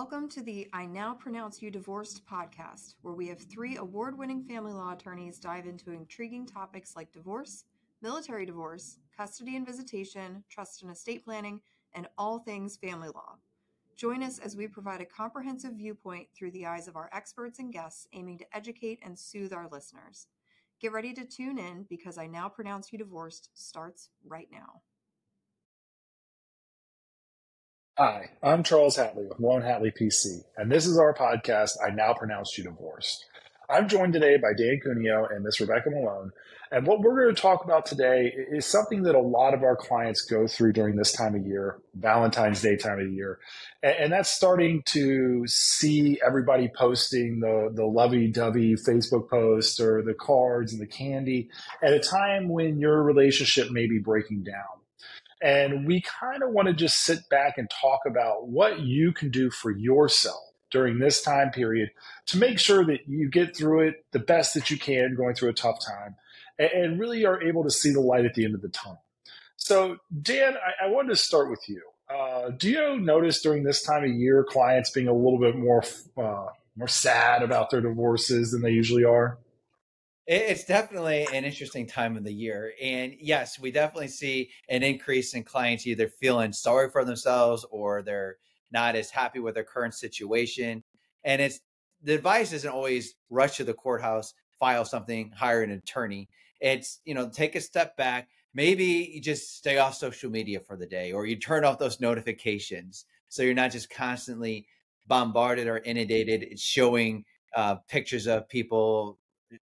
Welcome to the I Now Pronounce You Divorced podcast, where we have three award-winning family law attorneys dive into intriguing topics like divorce, military divorce, custody and visitation, trust and estate planning, and all things family law. Join us as we provide a comprehensive viewpoint through the eyes of our experts and guests, aiming to educate and soothe our listeners. Get ready to tune in because I Now Pronounce You Divorced starts right now. Hi, I'm Charles Hatley with Lone Hatley PC, and this is our podcast, I Now Pronounce You Divorced. I'm joined today by Dan Cuneo and Miss Rebecca Malone, and what we're going to talk about today is something that a lot of our clients go through during this time of year, Valentine's Day time of year, and that's starting to see everybody posting the lovey-dovey Facebook posts or the cards and the candy at a time when your relationship may be breaking down. And we kind of want to just sit back and talk about what you can do for yourself during this time period to make sure that you get through it the best that you can going through a tough time and really are able to see the light at the end of the tunnel. So, Dan, I wanted to start with you. Do you notice during this time of year clients being a little bit more sad about their divorces than they usually are? It's definitely an interesting time of the year. And yes, we definitely see an increase in clients either feeling sorry for themselves or they're not as happy with their current situation. And the advice isn't always rush to the courthouse, file something, hire an attorney. It's, take a step back. Maybe you just stay off social media for the day, or you turn off those notifications so you're not just constantly bombarded or inundated. It's showing pictures of people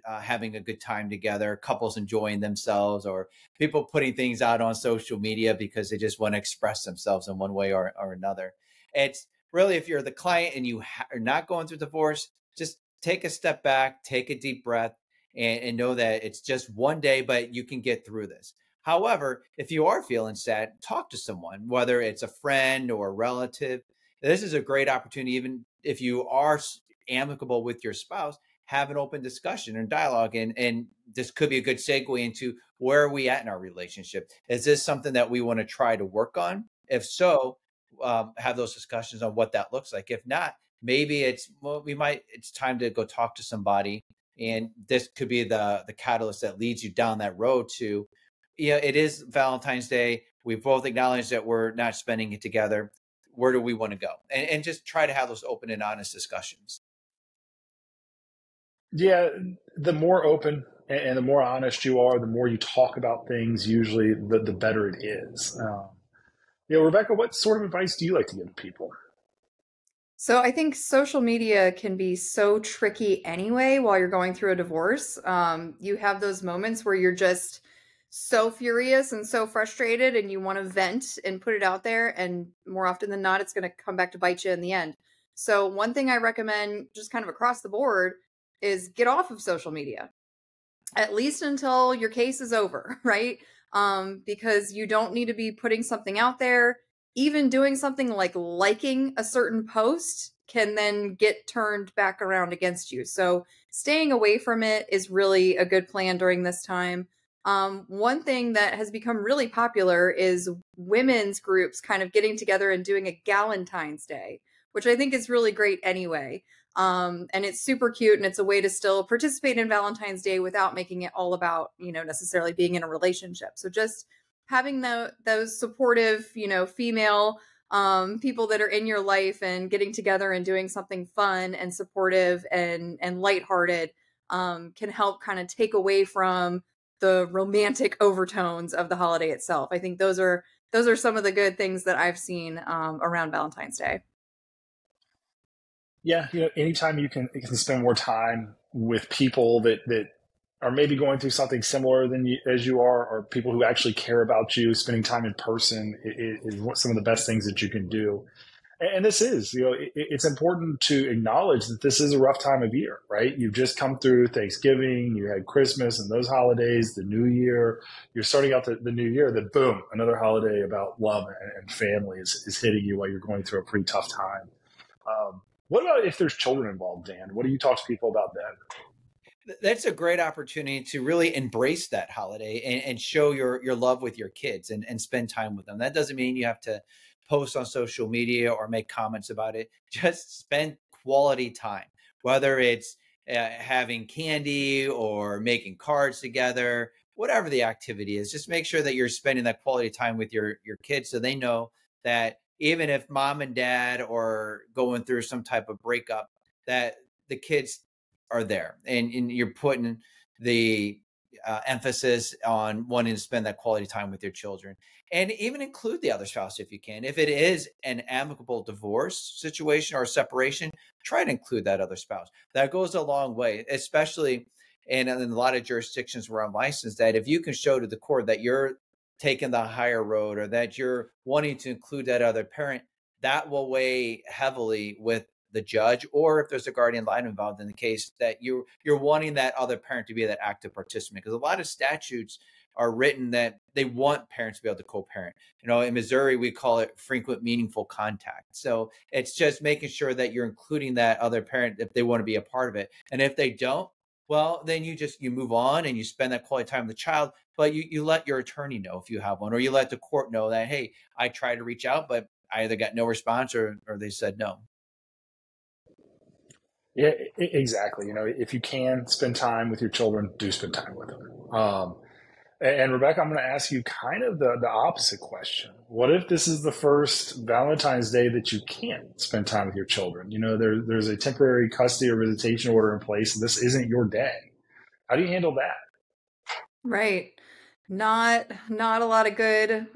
having a good time together, couples enjoying themselves, or people putting things out on social media because they just want to express themselves in one way or another. It's really, if you're the client and you are not going through divorce, just take a step back, take a deep breath, and know that it's just one day, but you can get through this. However, if you are feeling sad, talk to someone, whether it's a friend or a relative. This is a great opportunity, even if you are amicable with your spouse, have an open discussion and dialogue. And this could be a good segue into where are we at in our relationship? Is this something that we want to try to work on? If so, have those discussions on what that looks like. If not, maybe it's time to go talk to somebody. And this could be the catalyst that leads you down that road to, it is Valentine's Day. We both acknowledge that we're not spending it together. Where do we want to go? And just try to have those open and honest discussions. Yeah, the more open and the more honest you are, the more you talk about things, usually the better it is. Rebecca, what sort of advice do you like to give to people? So I think social media can be so tricky anyway while you're going through a divorce. You have those moments where you're just so furious and so frustrated and you want to vent and put it out there. And more often than not, it's going to come back to bite you in the end. So one thing I recommend just kind of across the board is get off of social media, at least until your case is over, right? Because you don't need to be putting something out there. Even doing something like liking a certain post can then get turned back around against you. So staying away from it is really a good plan during this time. One thing that has become really popular is women's groups kind of getting together and doing a Valentine's Day, which I think is really great anyway. And it's super cute, and it's a way to still participate in Valentine's Day without making it all about, necessarily being in a relationship. So just having those supportive, female people that are in your life and getting together and doing something fun and supportive and lighthearted can help kind of take away from the romantic overtones of the holiday itself. I think those are some of the good things that I've seen around Valentine's Day. Yeah, anytime you can spend more time with people that are maybe going through something similar as you are, or people who actually care about you, spending time in person is some of the best things that you can do. And this is, it's important to acknowledge that this is a rough time of year, right? You've just come through Thanksgiving, you had Christmas and those holidays, the New Year. You're starting out the new year, then boom, another holiday about love and family is hitting you while you're going through a pretty tough time. What about if there's children involved, Dan? What do you talk to people about then? That's a great opportunity to really embrace that holiday and show your love with your kids and spend time with them. That doesn't mean you have to post on social media or make comments about it. Just spend quality time, whether it's having candy or making cards together, whatever the activity is. Just make sure that you're spending that quality time with your kids, so they know that even if mom and dad are going through some type of breakup, that the kids are there, and you're putting the emphasis on wanting to spend that quality time with your children, and even include the other spouse if you can. If it is an amicable divorce situation or separation, try to include that other spouse. That goes a long way, especially in a lot of jurisdictions where I'm licensed, that if you can show to the court that you're taking the higher road or that you're wanting to include that other parent, that will weigh heavily with the judge, or if there's a guardian ad litem involved in the case, that you're wanting that other parent to be that active participant, because a lot of statutes are written that they want parents to be able to co-parent. In Missouri, we call it frequent meaningful contact. So it's just making sure that you're including that other parent if they want to be a part of it. And if they don't, well, then you move on and you spend that quality time with the child, but you let your attorney know if you have one, or you let the court know that, hey, I tried to reach out, but I either got no response or they said no. Yeah, exactly. If you can spend time with your children, do spend time with them. And Rebecca, I'm going to ask you kind of the opposite question. What if this is the first Valentine's Day that you can't spend time with your children? There's a temporary custody or visitation order in place, and this isn't your day. How do you handle that? Right. Not a lot of good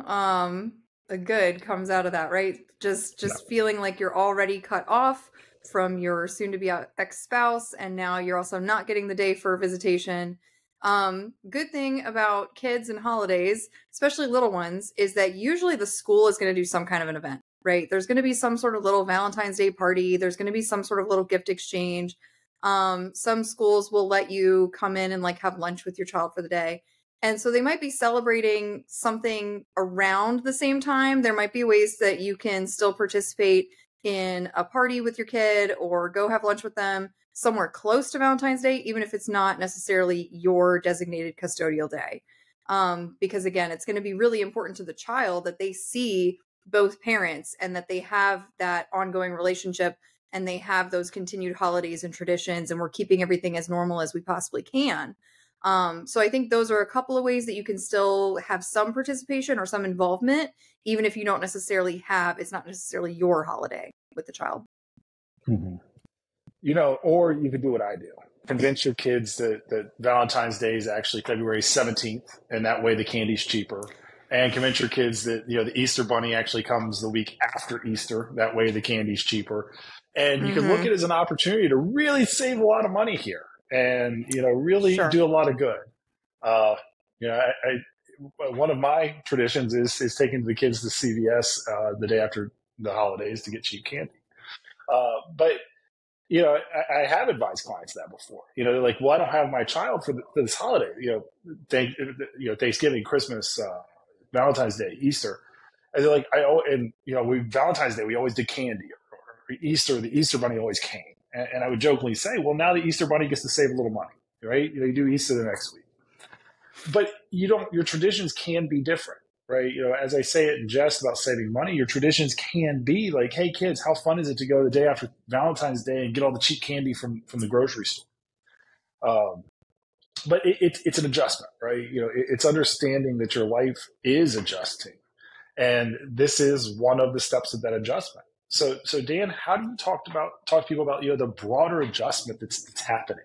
a good comes out of that, right? Just No. feeling like you're already cut off from your soon to be ex-spouse, and now you're also not getting the day for visitation. Good thing about kids and holidays, especially little ones, is that usually the school is going to do some kind of an event, right? There's going to be some sort of little Valentine's Day party. There's going to be some sort of little gift exchange. Some schools will let you come in and like have lunch with your child for the day. And so they might be celebrating something around the same time. There might be ways that you can still participate in a party with your kid or go have lunch with them somewhere close to Valentine's Day, even if it's not necessarily your designated custodial day. Because again, it's going to be really important to the child that they see both parents and that they have that ongoing relationship and they have those continued holidays and traditions, and we're keeping everything as normal as we possibly can. So I think those are a couple of ways that you can still have some participation or some involvement, even if you don't necessarily it's not necessarily your holiday with the child. Mm-hmm. Or you could do what I do. Convince your kids that Valentine's Day is actually February 17th, and that way the candy's cheaper. And convince your kids that, the Easter Bunny actually comes the week after Easter. That way the candy's cheaper. And you can look at it as an opportunity to really save a lot of money here and, really do a lot of good. One of my traditions is taking the kids to CVS the day after the holidays to get cheap candy. But I have advised clients that before. They're like, "Well, I don't have my child for this holiday. Thanksgiving, Christmas, Valentine's Day, Easter." And they're like, Valentine's Day we always did candy, or Easter the Easter Bunny always came. And I would jokingly say, "Well, now the Easter Bunny gets to save a little money, right? You do Easter the next week." But your traditions can be different, right? As I say it in jest about saving money, your traditions can be like, "Hey kids, how fun is it to go the day after Valentine's Day and get all the cheap candy from the grocery store?" But it's an adjustment, right? It's understanding that your life is adjusting. And this is one of the steps of that adjustment. So Dan, how do you talk to people about, the broader adjustment that's happening?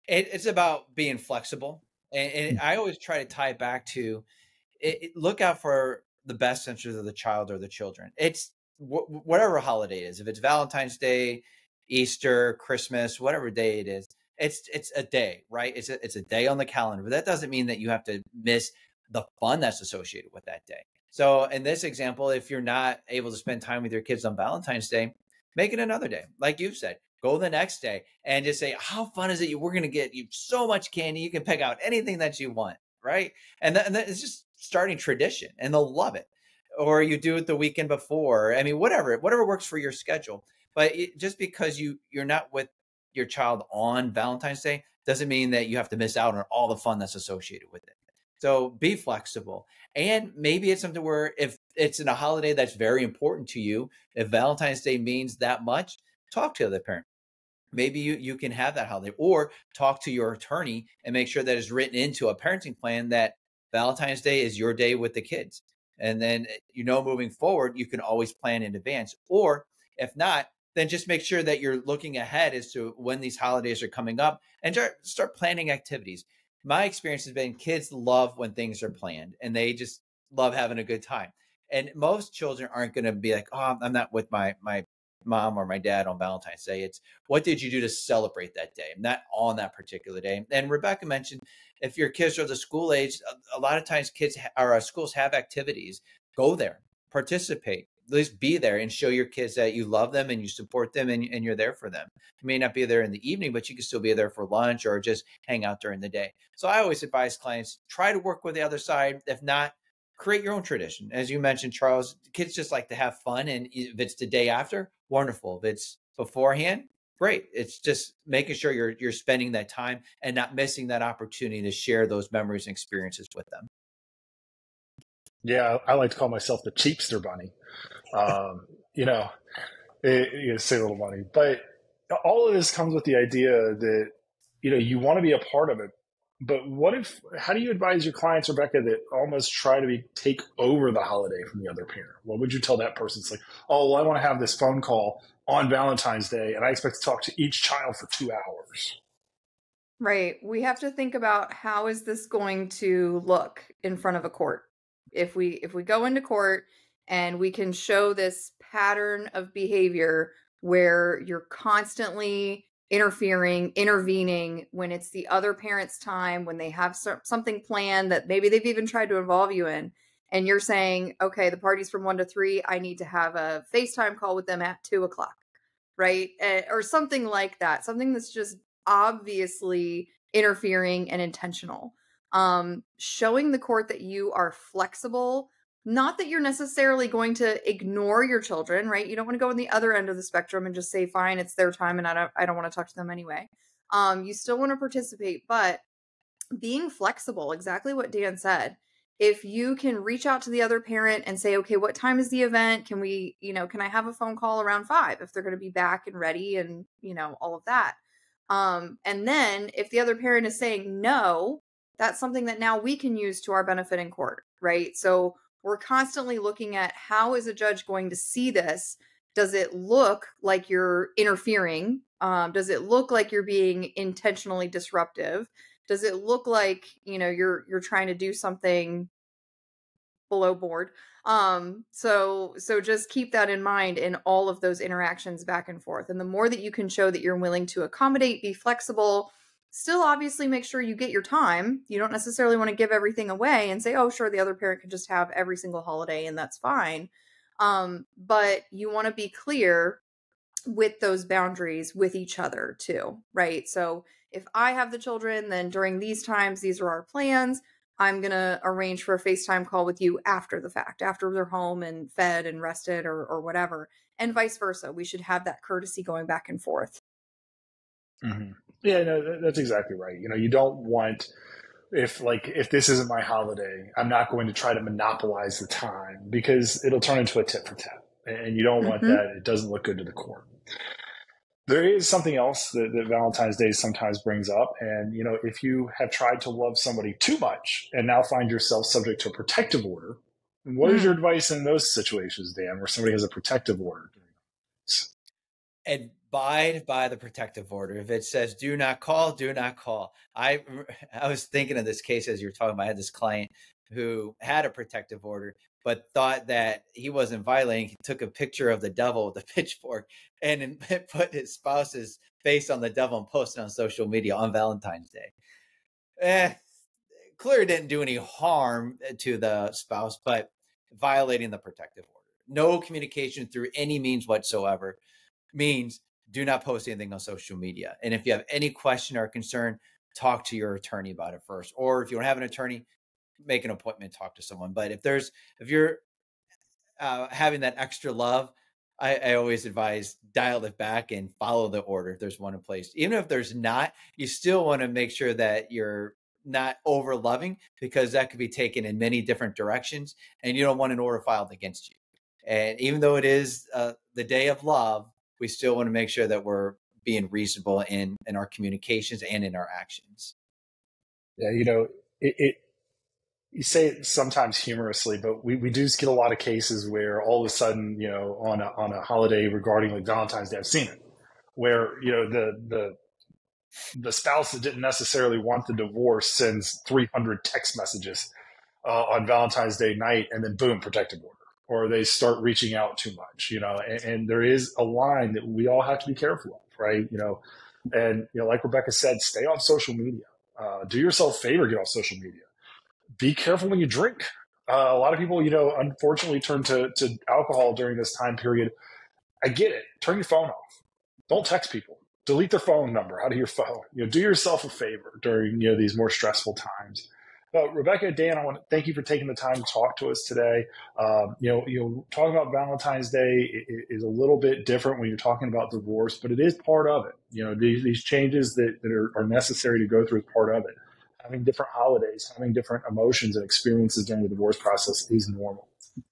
It's about being flexible. And I always try to tie it back to look out for the best interest of the child or the children. It's whatever holiday it is. If it's Valentine's Day, Easter, Christmas, whatever day it is, it's a day, right? It's a day on the calendar, but that doesn't mean that you have to miss the fun that's associated with that day. So in this example, if you're not able to spend time with your kids on Valentine's Day, make it another day. Like you've said, go the next day and just say, how fun is it? We're going to get you so much candy. You can pick out anything that you want, right? And that is just starting tradition, and they'll love it. Or you do it the weekend before. I mean, whatever works for your schedule. But just because you're not with your child on Valentine's Day doesn't mean that you have to miss out on all the fun that's associated with it. So be flexible. And maybe it's something where if it's in a holiday that's very important to you, if Valentine's Day means that much, talk to the parent. Maybe you can have that holiday, or talk to your attorney and make sure that it's written into a parenting plan that Valentine's Day is your day with the kids. And then, moving forward, you can always plan in advance. Or if not, then just make sure that you're looking ahead as to when these holidays are coming up and start planning activities. My experience has been kids love when things are planned, and they just love having a good time. And most children aren't going to be like, oh, I'm not with my mom or my dad on Valentine's Day. It's, what did you do to celebrate that day? Not on that particular day. And Rebecca mentioned, if your kids are the school age, a lot of times kids or schools have activities. Go there, participate, at least be there and show your kids that you love them and you support them, and you're there for them. You may not be there in the evening, but you can still be there for lunch or just hang out during the day. So I always advise clients, try to work with the other side. If not, create your own tradition. As you mentioned, Charles, kids just like to have fun. And if it's the day after, wonderful. If it's beforehand, great. It's just making sure you're spending that time and not missing that opportunity to share those memories and experiences with them. Yeah, I like to call myself the cheapster bunny. Save a little money. But all of this comes with the idea that, you want to be a part of it. But how do you advise your clients, Rebecca, that almost try to take over the holiday from the other parent? What would you tell that person? It's like, oh, well, I want to have this phone call on Valentine's Day, and I expect to talk to each child for 2 hours. Right. We have to think about, how is this going to look in front of a court? If we go into court and we can show this pattern of behavior where you're constantly intervening when it's the other parent's time, when they have something planned that maybe they've even tried to involve you in, and you're saying, okay, the party's from 1 to 3, I need to have a FaceTime call with them at 2:00, right? Or something like that, something that's just obviously interfering and intentional. Showing the court that you are flexible, not that you're necessarily going to ignore your children, right? You don't want to go on the other end of the spectrum and just say, fine, it's their time and I don't want to talk to them anyway. You still want to participate, but being flexible, exactly what Dan said. If you can reach out to the other parent and say, okay, what time is the event? Can I have a phone call around 5 if they're going to be back and ready, and, all of that. And then if the other parent is saying no, that's something that now we can use to our benefit in court, right? So we're constantly looking at, how is a judge going to see this? Does it look like you're interfering? Does it look like you're being intentionally disruptive? Does it look like, you're trying to do something below board? So just keep that in mind in all of those interactions back and forth. And the more that you can show that you're willing to accommodate, be flexible, still obviously make sure you get your time. You don't necessarily want to give everything away and say, oh, sure, the other parent can just have every single holiday and that's fine. But you want to be clear with those boundaries with each other too, right? So if I have the children, then during these times, these are our plans. I'm going to arrange for a FaceTime call with you after the fact, after they're home and fed and rested or whatever, and vice versa. We should have that courtesy going back and forth. Mm-hmm. Yeah, no, that's exactly right. You don't want, if this isn't my holiday, I'm not going to try to monopolize the time, because it'll turn into a tit for tat, and you don't want that. It doesn't look good to the court. There is something else that Valentine's Day sometimes brings up. And, if you have tried to love somebody too much and now find yourself subject to a protective order, what is your advice in those situations, Dan, where somebody has a protective order? Abide by the protective order. If it says do not call, do not call. I was thinking of this case as you were talking about. I had this client who had a protective order, but thought that he wasn't violating. He took a picture of the devil with a pitchfork and put his spouse's face on the devil and posted on social media on Valentine's Day. Clearly didn't do any harm to the spouse, but violating the protective order. No communication through any means whatsoever means do not post anything on social media. And if you have any question or concern, talk to your attorney about it first. Or if you don't have an attorney, make an appointment, talk to someone. But if you're having that extra love, I always advise dial it back and follow the order if there's one in place. Even if there's not, you still want to make sure that you're not over loving, because that could be taken in many different directions, and you don't want an order filed against you. And even though it is the day of love, we still want to make sure that we're being reasonable in our communications and in our actions. Yeah, you say it sometimes humorously, but we do get a lot of cases where all of a sudden, on a holiday regarding like Valentine's Day, I've seen it, where the spouse that didn't necessarily want the divorce sends 300 text messages on Valentine's Day night, and then boom, protective order, or they start reaching out too much, and there is a line that we all have to be careful of, right? And like Rebecca said, stay off social media. Do yourself a favor, get off social media. Be careful when you drink. A lot of people, unfortunately turn to alcohol during this time period. I get it. Turn your phone off. Don't text people. Delete their phone number out of your phone. Do yourself a favor during these more stressful times. Rebecca, Dan, I want to thank you for taking the time to talk to us today. Talking about Valentine's Day is a little bit different when you're talking about divorce, but it is part of it. These changes that are necessary to go through is part of it. Having different holidays, having different emotions and experiences during the divorce process is normal.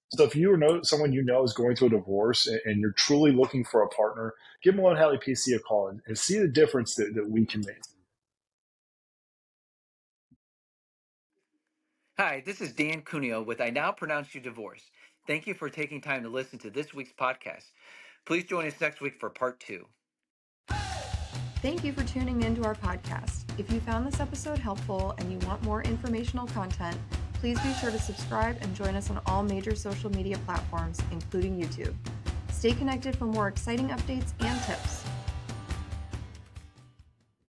So if you know someone is going through a divorce and you're truly looking for a partner, give Malone Hatley PC a call and see the difference that we can make. Hi, this is Dan Cuneo with I Now Pronounce You Divorced. Thank you for taking time to listen to this week's podcast. Please join us next week for part 2. Thank you for tuning into our podcast. If you found this episode helpful and you want more informational content, please be sure to subscribe and join us on all major social media platforms, including YouTube. Stay connected for more exciting updates and tips.